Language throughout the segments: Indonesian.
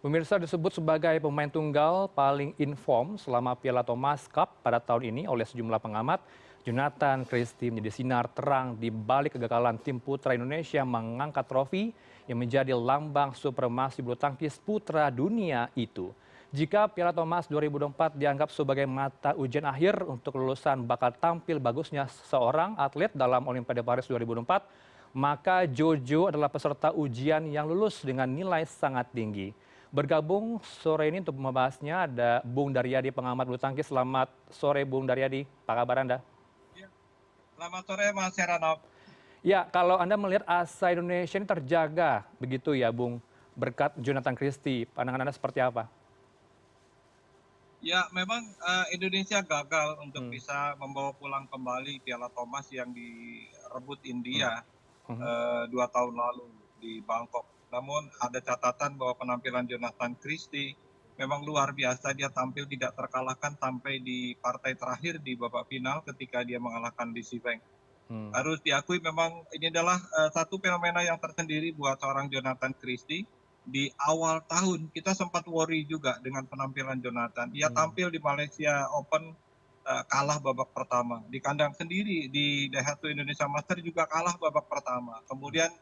Pemirsa disebut sebagai pemain tunggal paling inform selama Piala Thomas Cup pada tahun ini oleh sejumlah pengamat. Jonathan Christie menjadi sinar terang di balik kegagalan tim putra Indonesia mengangkat trofi yang menjadi lambang supremasi bulu tangkis putra dunia itu. Jika Piala Thomas 2024 dianggap sebagai mata ujian akhir untuk lulusan bakal tampil bagusnya seorang atlet dalam Olimpiade Paris 2024, maka Jojo adalah peserta ujian yang lulus dengan nilai sangat tinggi. Bergabung sore ini untuk membahasnya ada Bung Daryadi, pengamat bulu tangkis. Selamat sore Bung Daryadi, apa kabar Anda? Ya, selamat sore Mas Heranov. Ya, kalau Anda melihat asa Indonesia ini terjaga begitu ya Bung, berkat Jonathan Christie, pandangan Anda seperti apa? Ya, memang Indonesia gagal untuk Hmm. bisa membawa pulang kembali Piala Thomas yang direbut Hmm. India Hmm. 2 tahun lalu di Bangkok. Namun ada catatan bahwa penampilan Jonathan Christie memang luar biasa. Dia tampil tidak terkalahkan sampai di partai terakhir di babak final ketika dia mengalahkan Lee Si Feng. Hmm. Harus diakui memang ini adalah satu fenomena yang tersendiri buat seorang Jonathan Christie. Di awal tahun kita sempat worry juga dengan penampilan Jonathan. Ia Hmm. tampil di Malaysia Open kalah babak pertama. Di kandang sendiri di Daihatsu Indonesia Master juga kalah babak pertama. Kemudian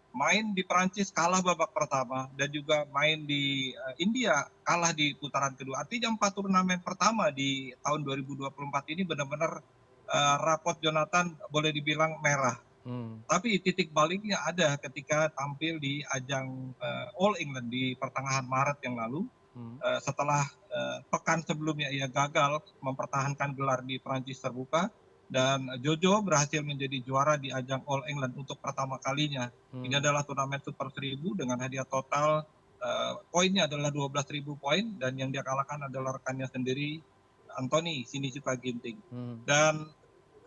main di Perancis kalah babak pertama dan juga main di India kalah di putaran kedua. Artinya 4 turnamen pertama di tahun 2024 ini benar-benar rapot Jonathan boleh dibilang merah. Hmm. Tapi titik baliknya ada ketika tampil di ajang All England di pertengahan Maret yang lalu. Hmm. Setelah pekan sebelumnya ia gagal mempertahankan gelar di Prancis terbuka dan Jojo berhasil menjadi juara di ajang All England untuk pertama kalinya. Ini Hmm. adalah turnamen Super 1000 dengan hadiah total poinnya adalah 12.000 poin dan yang dia kalahkan adalah rekannya sendiri Anthony Sinisuka Ginting. Hmm. Dan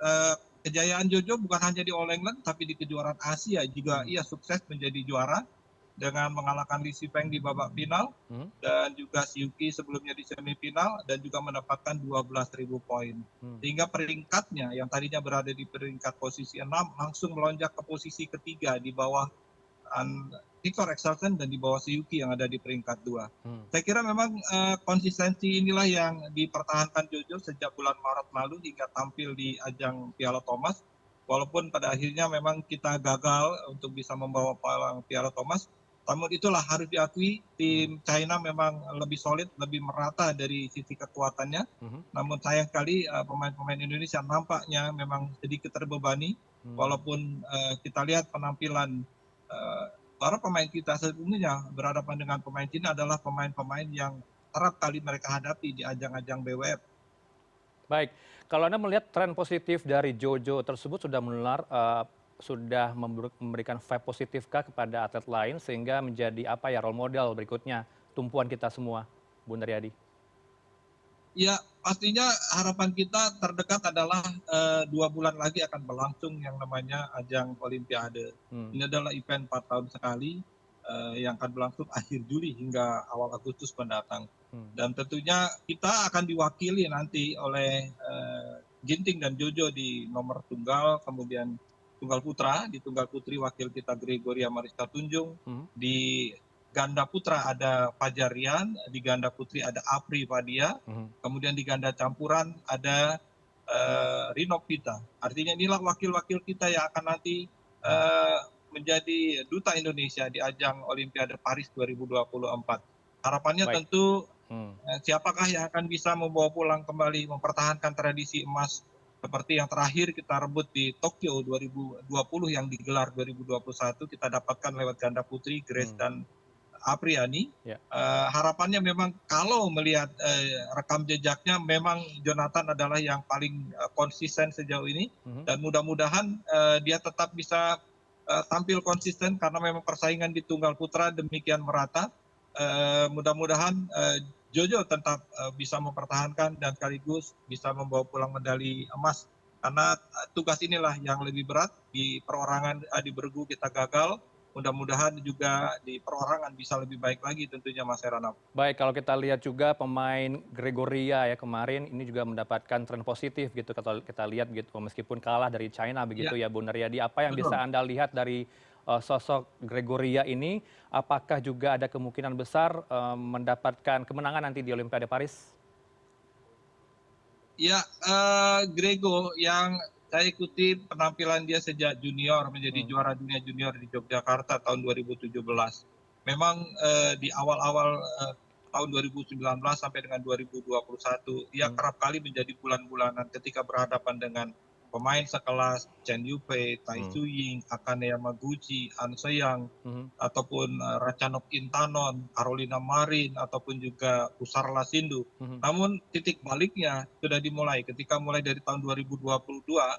eh, kejayaan Jojo bukan hanya di All England tapi di kejuaraan Asia juga Hmm. ia sukses menjadi juara dengan mengalahkan Lee Si Feng di babak final Hmm. dan juga Siuki sebelumnya di semifinal dan juga mendapatkan 12.000 poin. Hmm. Sehingga peringkatnya yang tadinya berada di peringkat posisi 6 langsung melonjak ke posisi ketiga di bawah Victor Excelsen dan di bawah Siuki yang ada di peringkat 2. Hmm. Saya kira memang konsistensi inilah yang dipertahankan Jojo sejak bulan Maret lalu hingga tampil di ajang Piala Thomas. Walaupun pada akhirnya memang kita gagal untuk bisa membawa pulang Piala Thomas, namun itulah harus diakui Hmm. tim China memang lebih solid, lebih merata dari sisi kekuatannya. Hmm. Namun sayang sekali pemain-pemain Indonesia nampaknya memang sedikit terbebani. Hmm. Walaupun kita lihat penampilan para pemain kita sebelumnya berhadapan dengan pemain Cina adalah pemain-pemain yang kerap kali mereka hadapi di ajang-ajang BWF. Baik, kalau Anda melihat tren positif dari Jojo tersebut sudah menular, sudah memberikan vibe positifkah kepada atlet lain sehingga menjadi apa ya, role model berikutnya tumpuan kita semua, Bung Daryadi? Ya, pastinya harapan kita terdekat adalah 2 bulan lagi akan berlangsung yang namanya ajang Olimpiade. Hmm. Ini adalah event 4 tahun sekali yang akan berlangsung akhir Juli hingga awal Agustus mendatang. Hmm. Dan tentunya kita akan diwakili nanti oleh Ginting dan Jojo di nomor tunggal, kemudian tunggal putra, di tunggal putri wakil kita Gregoria Mariska Tunjung, Hmm. di ganda putra ada Fajar Rian, di ganda putri ada Apri Fadia, Hmm. kemudian di ganda campuran ada Rino Pita. Artinya inilah wakil-wakil kita yang akan nanti menjadi duta Indonesia di ajang Olimpiade Paris 2024. Harapannya Baik. tentu Hmm. siapakah yang akan bisa membawa pulang kembali mempertahankan tradisi emas seperti yang terakhir kita rebut di Tokyo 2020 yang digelar 2021 kita dapatkan lewat ganda putri Grace Hmm. dan Apriani. Ya. Harapannya memang kalau melihat rekam jejaknya memang Jonathan adalah yang paling konsisten sejauh ini Hmm. dan mudah-mudahan dia tetap bisa tampil konsisten karena memang persaingan di tunggal putra demikian merata. Mudah-mudahan Jojo tetap bisa mempertahankan dan sekaligus bisa membawa pulang medali emas karena tugas inilah yang lebih berat di perorangan di bergu kita gagal. Mudah-mudahan juga di perorangan bisa lebih baik lagi tentunya Mas Heranov. Baik, kalau kita lihat juga pemain Gregoria ya kemarin ini juga mendapatkan tren positif gitu kalau kita lihat gitu meskipun kalah dari China Ya, begitu ya Bung Daryadi. Apa yang bisa betul. Anda lihat dari sosok Gregoria ini, apakah juga ada kemungkinan besar mendapatkan kemenangan nanti di Olimpiade Paris? Ya, Grego yang saya ikuti penampilan dia sejak junior menjadi Hmm. juara dunia junior di Yogyakarta tahun 2017. Memang di awal-awal tahun 2019 sampai dengan 2021, ia Hmm. kerap kali menjadi bulan-bulanan ketika berhadapan dengan pemain sekelas Chen Yufei, Tai Hmm. Tzu-ying, Akane Yamaguchi, An Se-young, Hmm. ataupun Ratchanok Intanon, Carolina Marin, ataupun juga Pusarla Sindhu. Hmm. Namun titik baliknya sudah dimulai ketika mulai dari tahun 2022,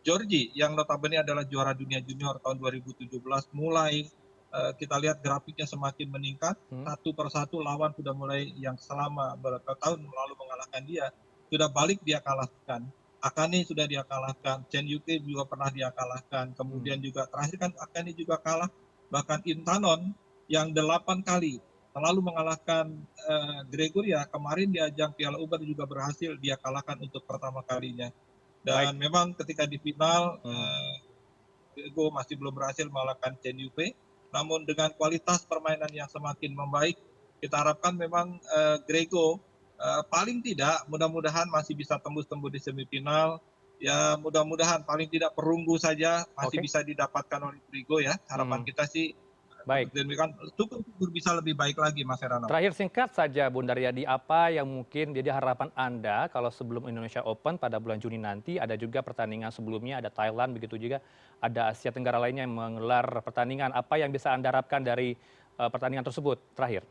Georgie yang notabene adalah juara dunia junior tahun 2017 mulai kita lihat grafiknya semakin meningkat, Hmm. satu persatu lawan sudah mulai yang selama beberapa tahun lalu mengalahkan dia, sudah balik dia kalahkan. Akane sudah dia kalahkan, Chen Yuki juga pernah dia kalahkan, Hmm. kemudian juga terakhir kan Akane juga kalah, bahkan Intanon yang 8 kali selalu mengalahkan Gregoria, kemarin di ajang Piala Uber juga berhasil dia kalahkan untuk pertama kalinya. Baik. Dan memang ketika di final, Hmm. Grego masih belum berhasil mengalahkan Chen Yufei, namun dengan kualitas permainan yang semakin membaik, kita harapkan memang Grego paling tidak mudah-mudahan masih bisa tembus-tembus di semifinal. Ya mudah-mudahan paling tidak perunggu saja masih Oke. bisa didapatkan oleh Grego ya. Harapan Hmm. kita sih Baik. seperti demikian, syukur bisa lebih baik lagi Mas Heranov. Terakhir singkat saja Bung Daryadi, apa yang mungkin jadi harapan Anda kalau sebelum Indonesia Open pada bulan Juni nanti ada juga pertandingan sebelumnya, ada Thailand, begitu juga ada Asia Tenggara lainnya yang menggelar pertandingan. Apa yang bisa Anda harapkan dari pertandingan tersebut? Terakhir.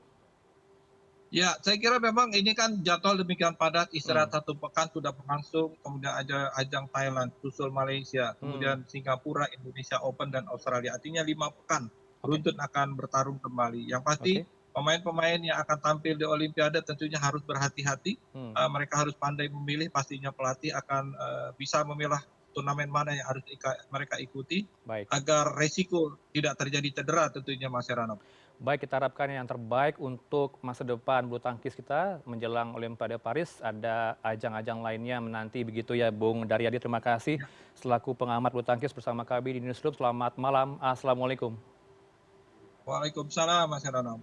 Ya, saya kira memang ini kan jadwal demikian padat, Hmm. istirahat 1 pekan sudah berlangsung, kemudian ada ajang Thailand, susul Malaysia, Hmm. kemudian Singapura, Indonesia Open, dan Australia. Artinya 5 pekan Oke. beruntun akan bertarung kembali. Yang pasti Oke. pemain-pemain yang akan tampil di Olimpiade tentunya harus berhati-hati. Hmm. Mereka harus pandai memilih, pastinya pelatih akan bisa memilah turnamen mana yang harus mereka ikuti Baik. agar resiko tidak terjadi cedera tentunya Mas Heranov. Baik, kita harapkan yang terbaik untuk masa depan bulu tangkis kita menjelang Olimpiade Paris. Ada ajang-ajang lainnya menanti, begitu ya Bung Daryadi. Terima kasih selaku pengamat bulu tangkis bersama kami di Newsroom. Selamat malam. Assalamualaikum. Waalaikumsalam Mas Heranov.